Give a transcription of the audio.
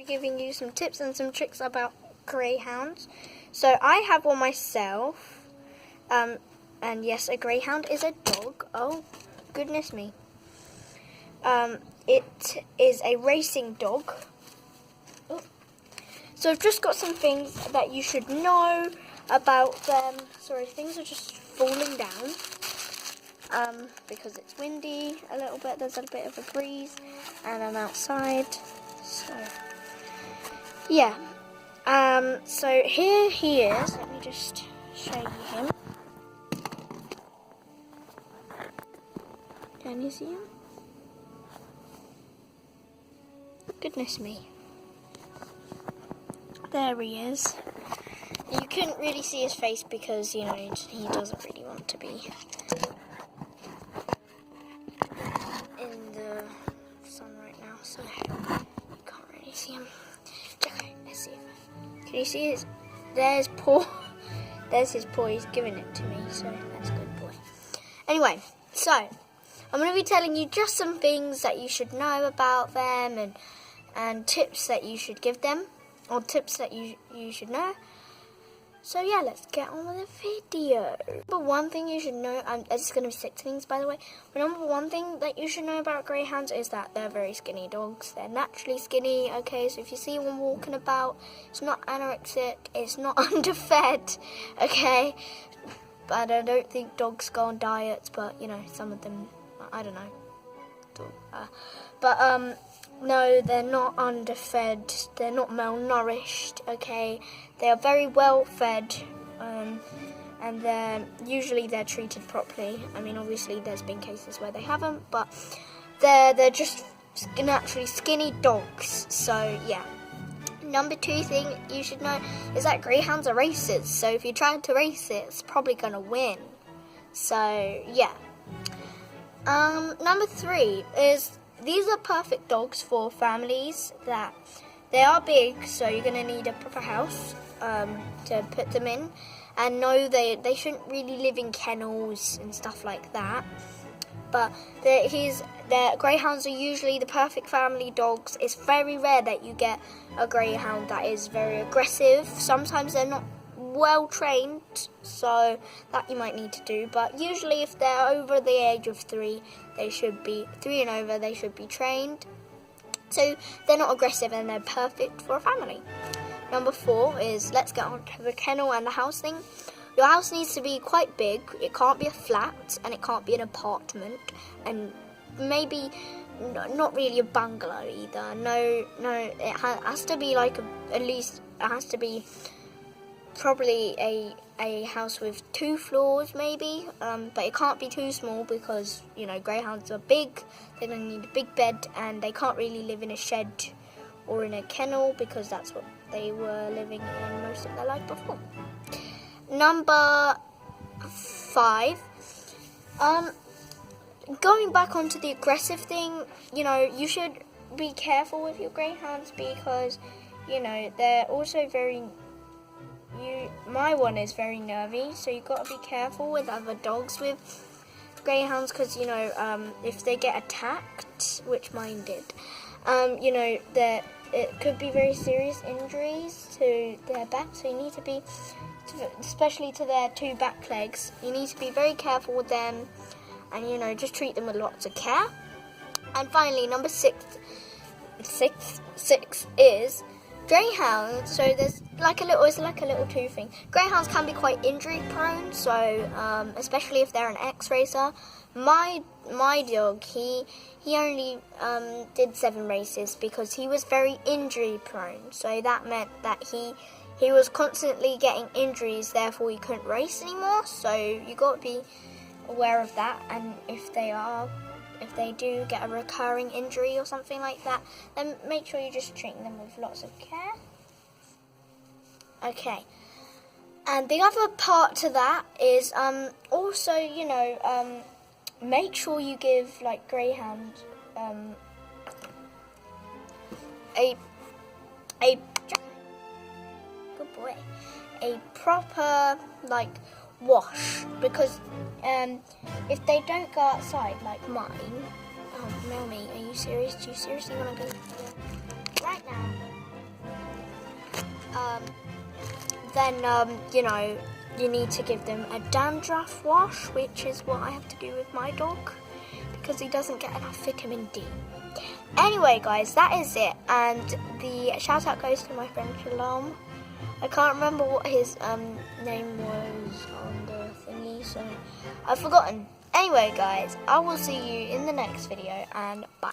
Be giving you some tips and some tricks about greyhounds. So I have one myself, and yes, a greyhound is a dog. Oh, goodness me. It is a racing dog. Oh. So I've just got some things that you should know about them. Sorry, things are just falling down because it's windy a little bit. There's a bit of a breeze, and I'm outside. So yeah. So here he is. Let me just show you him. Can you see him? Goodness me. There he is. You couldn't really see his face because, you know, he doesn't really want to be in the sun right now, so you can't really see him. Okay, let's see him. Can you see his? There's paw. There's his paw. He's giving it to me, so that's a good boy. Anyway, so I'm going to be telling you just some things that you should know about them and tips that you should give them, or tips that you should know. So yeah, let's get on with the video. Number one thing you should know, it's going to be 6 things by the way, but number one thing that you should know about greyhounds is that they're very skinny dogs. They're naturally skinny, okay, so if you see one walking about, it's not anorexic, it's not underfed, okay, but I don't think dogs go on diets, but you know, some of them, I don't know, no, they're not underfed, they're not malnourished, okay, they are very well fed, and they're treated properly. I mean, obviously there's been cases where they haven't, but they're just naturally skinny dogs, so yeah. Number 2 thing you should know is that greyhounds are racers, so if you're trying to race it, it's probably gonna win, so yeah. Number 3 is these are perfect dogs for families that they are big, so you're going to need a proper house to put them in. And no, they shouldn't really live in kennels and stuff like that. But the greyhounds are usually the perfect family dogs. It's very rare that you get a greyhound that is very aggressive. Sometimes they're not well trained, so that you might need to do, but usually if they're over the age of 3, they should be 3 and over, they should be trained, so they're not aggressive and they're perfect for a family. Number 4 is, let's get on to the kennel and the house thing. Your house needs to be quite big. It can't be a flat and it can't be an apartment, and maybe not really a bungalow either. No, it has to be like it has to be probably a house with 2 floors maybe, but it can't be too small because, you know, greyhounds are big, they're going to need a big bed, and they can't really live in a shed or in a kennel because that's what they were living in most of their life before. Number 5, going back onto the aggressive thing, you know, you should be careful with your greyhounds because, you know, they're also my one is very nervy, so you've got to be careful with other dogs with greyhounds because, you know, if they get attacked, which mine did, you know, it could be very serious injuries to their back, so you need to be, especially to their 2 back legs, you need to be very careful with them and, you know, just treat them with lots of care. And finally, number 6 is greyhounds. So there's it's like a little 2 thing. Greyhounds can be quite injury prone, so especially if they're an ex-racer. My dog, he only did 7 races because he was very injury prone. So that meant that he was constantly getting injuries, therefore he couldn't race anymore. So you got to be aware of that, and if they do get a recurring injury or something like that, then make sure you just treat them with lots of care. Okay, and the other part to that is also, you know, make sure you give like greyhounds a good boy, a proper like wash, because if they don't go outside like mine, oh Melmy, are you serious? Do you seriously want to go right now? then you know, you need to give them a dandruff wash, which is what I have to do with my dog because he doesn't get enough vitamin D. Anyway, guys, that is it, and the shout out goes to my friend Shalom. I can't remember what his name was on the thingy, so I've forgotten. Anyway, guys, I will see you in the next video, and bye.